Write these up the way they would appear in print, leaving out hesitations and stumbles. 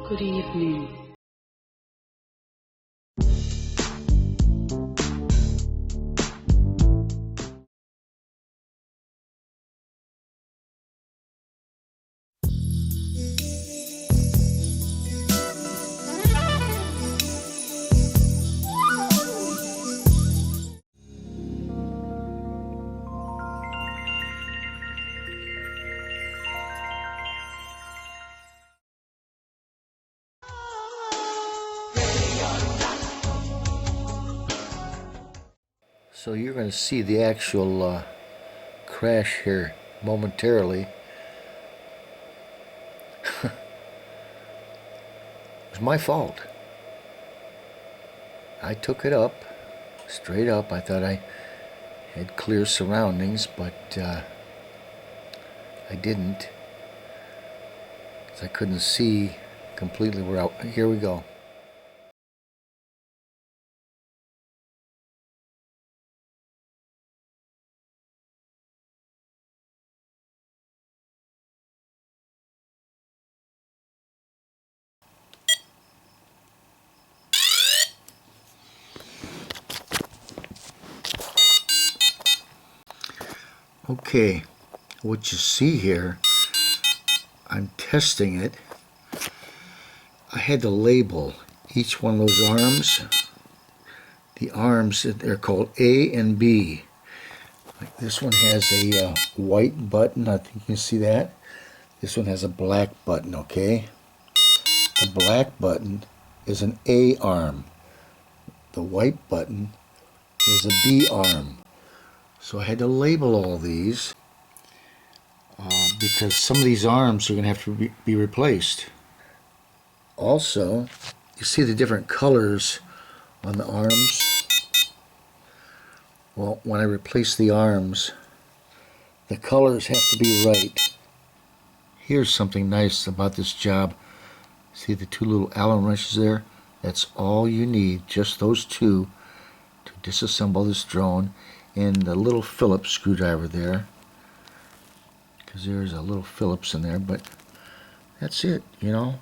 Good evening. So you're going to see the actual crash here momentarily. It was my fault. I took it up, straight up. I thought I had clear surroundings, but I didn't. 'Cause I couldn't see completely where I... Here we go. Okay, what you see here, I'm testing it. I had to label each one of those arms. The arms, they're called A and B. Like this one has a white button, I think you can see that. This one has a black button, okay? The black button is an A arm. The white button is a B arm. So I had to label all these because some of these arms are going to have to be replaced. Also, you see the different colors on the arms. Well, when I replace the arms, the colors have to be right. Here's something nice about this job. See the two little Allen wrenches there? That's all you need, just those two, to disassemble this drone. And the little Phillips screwdriver there, because there's a little Phillips in there, but that's it, you know.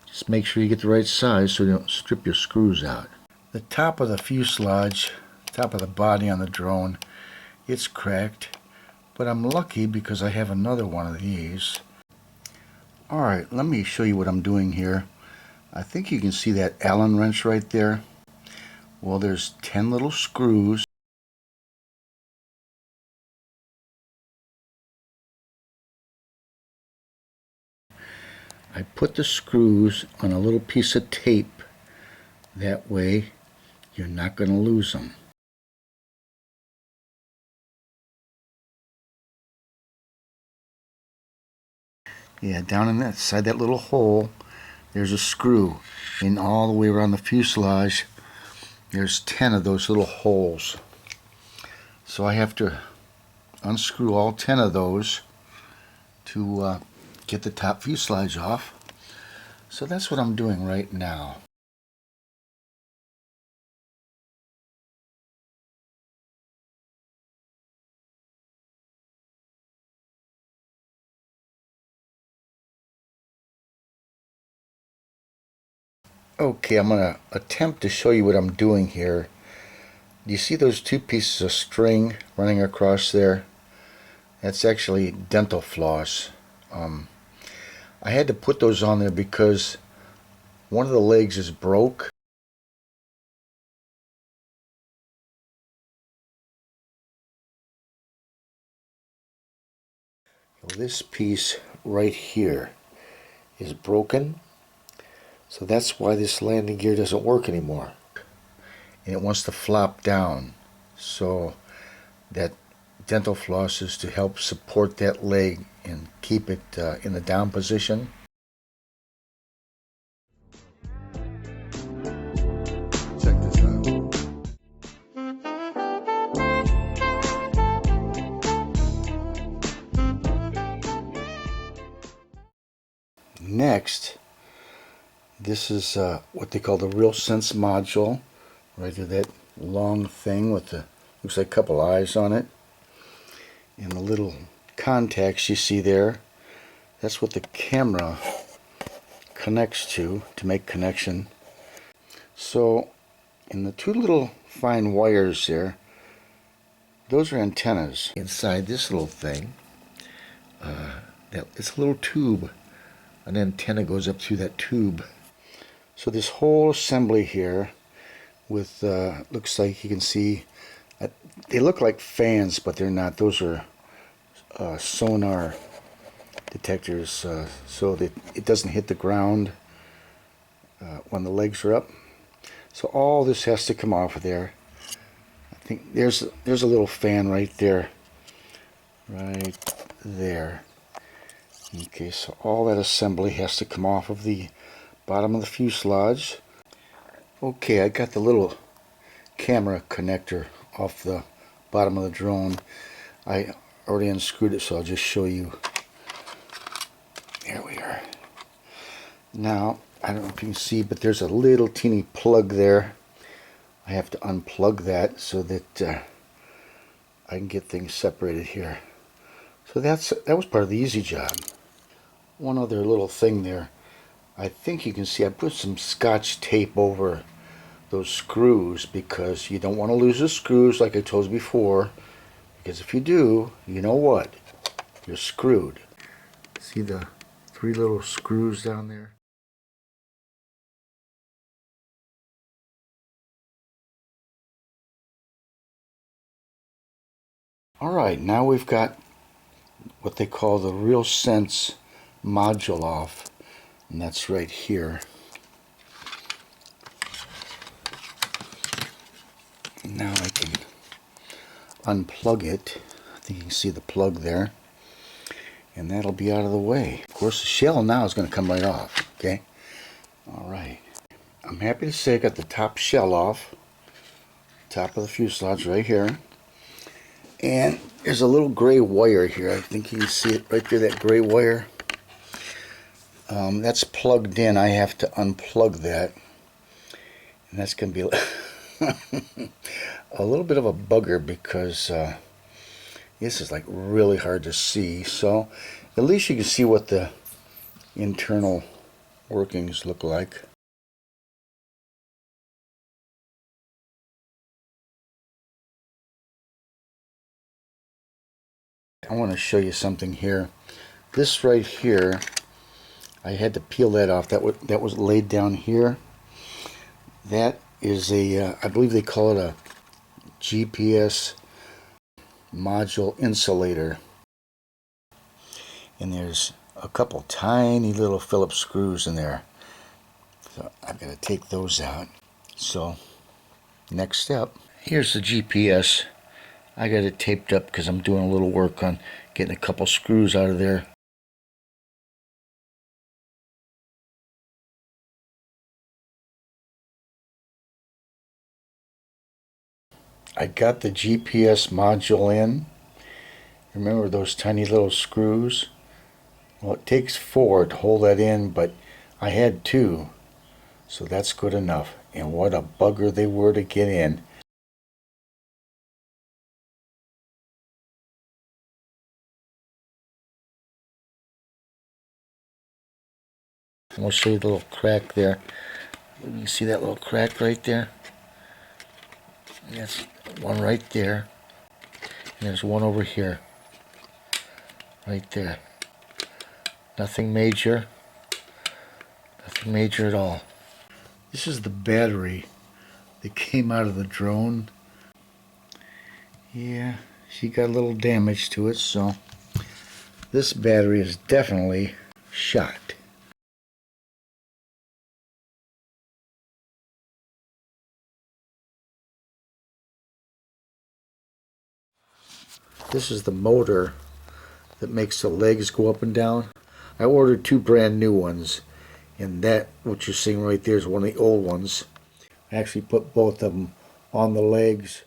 Just make sure you get the right size so you don't strip your screws out. The top of the fuselage, top of the body on the drone, it's cracked, but I'm lucky because I have another one of these. Alright, let me show you what I'm doing here. I think you can see that Allen wrench right there. Well, there's 10 little screws. I put the screws on a little piece of tape. That way, you're not going to lose them. Yeah, down inside that little hole, there's a screw. And all the way around the fuselage, there's 10 of those little holes. So I have to unscrew all 10 of those to get the top fuselage off. So that's what I'm doing right now. Okay, I'm going to attempt to show you what I'm doing here. Do you see those two pieces of string running across there? That's actually dental floss. I had to put those on there because one of the legs is broke. Well, this piece right here is broken, so that's why this landing gear doesn't work anymore. And it wants to flop down, so that dental floss is to help support that leg and keep it in the down position. Check this out. Next, this is what they call the Real Sense module. Right there, that long thing with the, looks like a couple eyes on it. And the little contacts you see there, that's what the camera connects to make connection. So in the two little fine wires there, those are antennas. Inside this little thing, it's a little tube. An antenna goes up through that tube. So this whole assembly here with, looks like you can see, they look like fans, but they're not. Those are sonar detectors, so that it doesn't hit the ground when the legs are up. So all this has to come off of there. I think there's a little fan right there. Right there. Okay, so all that assembly has to come off of the bottom of the fuselage. Okay, I got the little camera connector off the bottom of the drone. I already unscrewed it, so I'll just show you. There we are. Now, I don't know if you can see, but there's a little teeny plug there. I have to unplug that so that I can get things separated here. So that was part of the easy job. One other little thing there. I think you can see I put some Scotch tape over those screws because you don't want to lose the screws like I told you before, because if you do, you know what? You're screwed. See the three little screws down there? Alright, now we've got what they call the Real Sense module off, and that's right here. Now I can unplug it. I think you can see the plug there, and that'll be out of the way. Of course, the shell now is going to come right off. Okay. Alright, I'm happy to say I got the top shell off, top of the fuselage right here. And there's a little gray wire here. I think you can see it right there, that gray wire. That's plugged in. I have to unplug that. And that's going to be a little bit of a bugger because this is like really hard to see. So at least you can see what the internal workings look like. I want to show you something here. This right here, I had to peel that off. That was laid down here. That is a, I believe they call it a GPS module insulator. And there's a couple tiny little Phillips screws in there. So I've got to take those out. So next step, here's the GPS. I got it taped up because I'm doing a little work on getting a couple screws out of there. I got the GPS module in. Remember those tiny little screws? Well, it takes 4 to hold that in, but I had 2, so that's good enough. And what a bugger they were to get in. I'm going to show you the little crack there. You can see that little crack right there? That's one right there. And there's one over here. Right there. Nothing major. Nothing major at all. This is the battery that came out of the drone. Yeah, she got a little damage to it, so this battery is definitely shot. This is the motor that makes the legs go up and down. I ordered 2 brand new ones, and that, what you're seeing right there, is one of the old ones. I actually put both of them on the legs.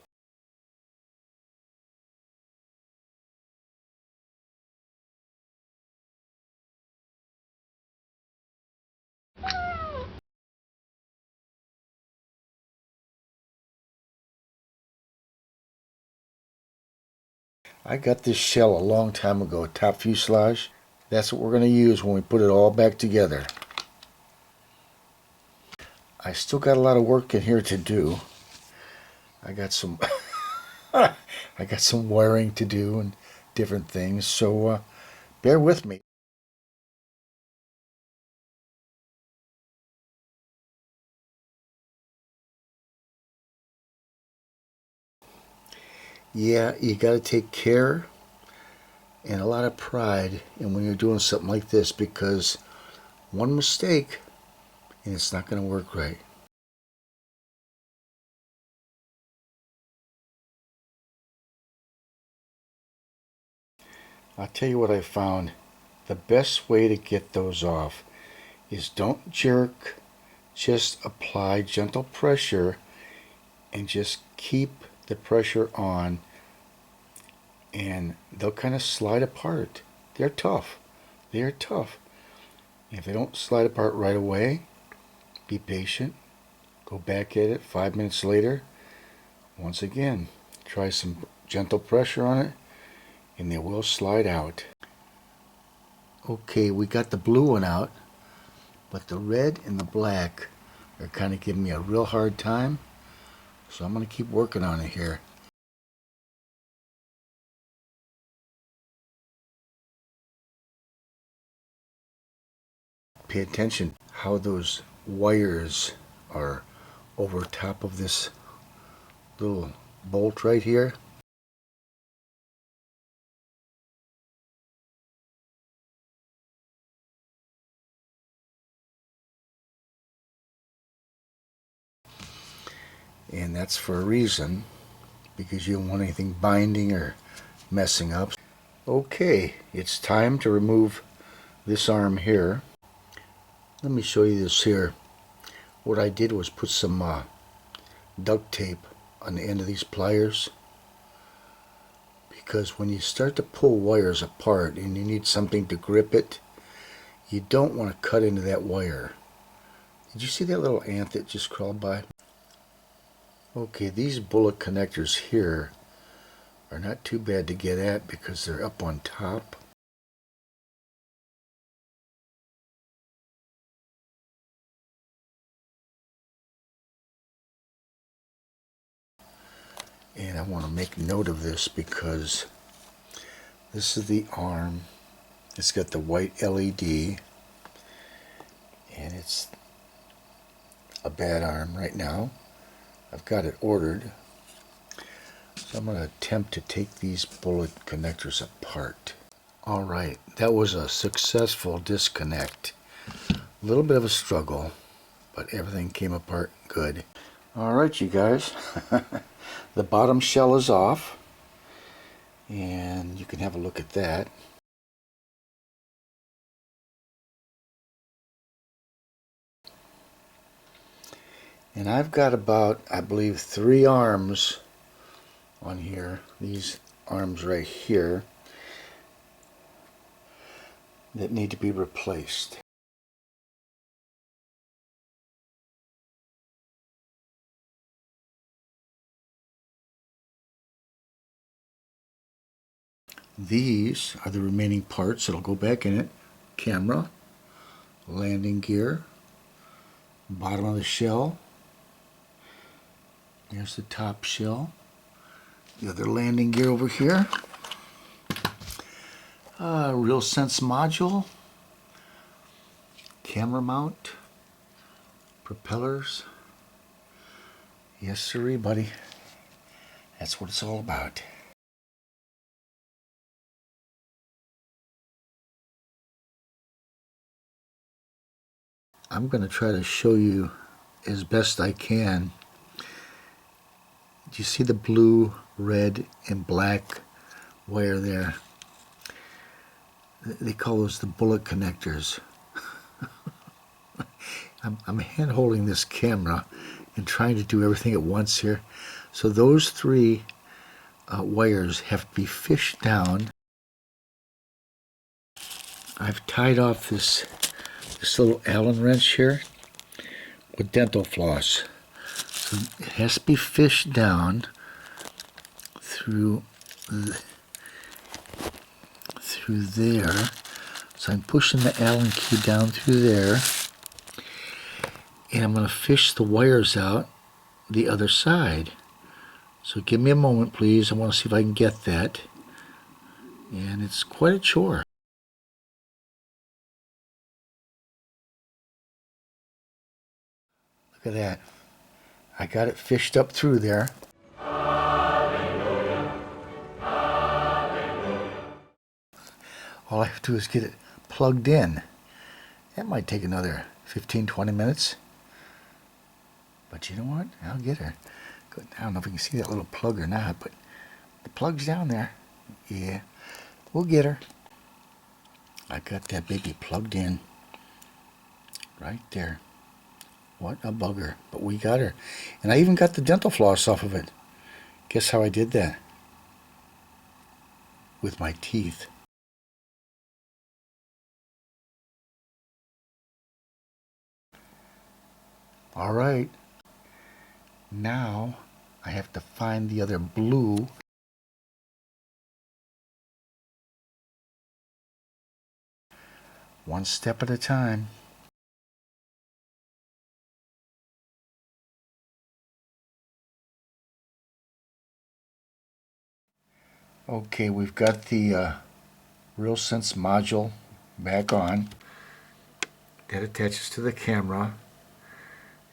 I got this shell a long time ago, top fuselage. That's what we're going to use when we put it all back together. I still got a lot of work in here to do. I got some I got some wiring to do and different things, so bear with me. Yeah, you got to take care and a lot of pride in when you're doing something like this, because one mistake and it's not going to work right. I'll tell you what I found. The best way to get those off is don't jerk, just apply gentle pressure and just keep the pressure on, and they'll kind of slide apart. They're tough. They're tough. If they don't slide apart right away, be patient. Go back at it 5 minutes later. Once again, try some gentle pressure on it and they will slide out. Okay, we got the blue one out, but the red and the black are kind of giving me a real hard time, so I'm going to keep working on it here. Pay attention how those wires are over top of this little bolt right here. And that's for a reason, because you don't want anything binding or messing up. Okay, it's time to remove this arm here. Let me show you this here. What I did was put some duct tape on the end of these pliers, because when you start to pull wires apart and you need something to grip it, you don't want to cut into that wire. Did you see that little ant that just crawled by? Okay, these bullet connectors here are not too bad to get at because they're up on top. And I want to make note of this because this is the arm. It's got the white LED and it's a bad arm right now. I've got it ordered. So I'm going to attempt to take these bullet connectors apart. Alright, that was a successful disconnect. A little bit of a struggle, but everything came apart good. Alright, you guys. The bottom shell is off, and you can have a look at that. And I've got about, I believe, 3 arms on here. These arms right here that need to be replaced. These are the remaining parts that'll go back in it. Camera, landing gear, bottom of the shell. There's the top shell. The other landing gear over here. Real sense module. Camera mount. Propellers. Yes, sirree, buddy. That's what it's all about. I'm going to try to show you as best I can. Do you see the blue, red, and black wire there? They call those the bullet connectors. I'm hand holding this camera and trying to do everything at once here. So those 3 wires have to be fished down. I've tied off this little Allen wrench here with dental floss. So it has to be fished down through there. So I'm pushing the Allen key down through there. And and I'm going to fish the wires out the other side. So give me a moment, please. I want to see if I can get that. And it's quite a chore. Look at that. I got it fished up through there. All I have to do is get it plugged in. That might take another 15-20 minutes. But you know what? I'll get her. I don't know if you can see that little plug or not, but the plug's down there. Yeah, we'll get her. I got that baby plugged in right there. What a bugger. But we got her. And I even got the dental floss off of it. Guess how I did that? With my teeth. All right. Now I have to find the other blue. One step at a time. Okay, we've got the RealSense module back on. That attaches to the camera.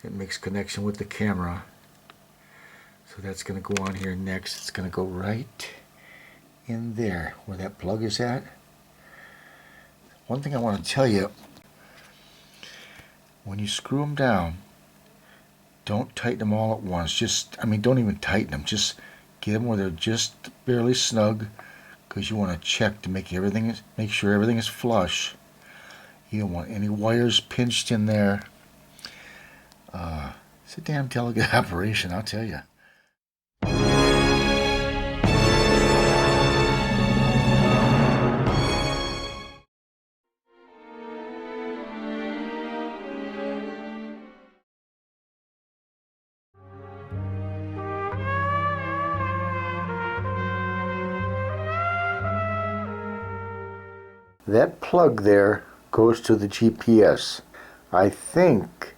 It makes connection with the camera. So that's going to go on here next. It's going to go right in there where that plug is at. One thing I want to tell you, when you screw them down, don't tighten them all at once. Don't even tighten them. Just get them where they're just barely snug, because you want to check to make sure everything is flush. You don't want any wires pinched in there. It's a damn delicate operation, I'll tell you. That plug there goes to the GPS. I think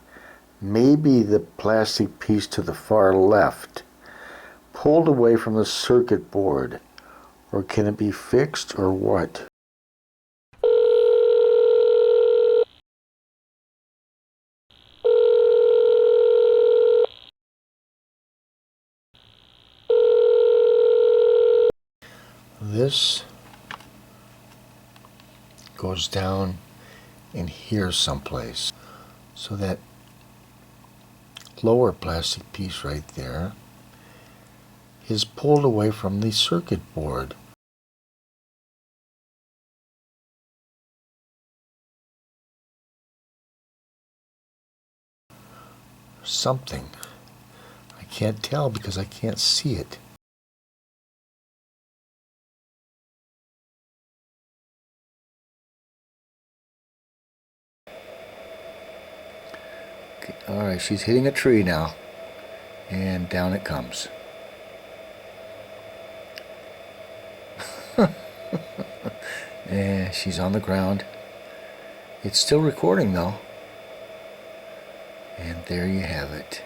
maybe the plastic piece to the far left pulled away from the circuit board. Or can it be fixed or what? This goes down in here someplace. So that lower plastic piece right there is pulled away from the circuit board. Something. I can't tell because I can't see it. Okay, all right, she's hitting a tree now, and down it comes. And she's on the ground. It's still recording though. And there you have it.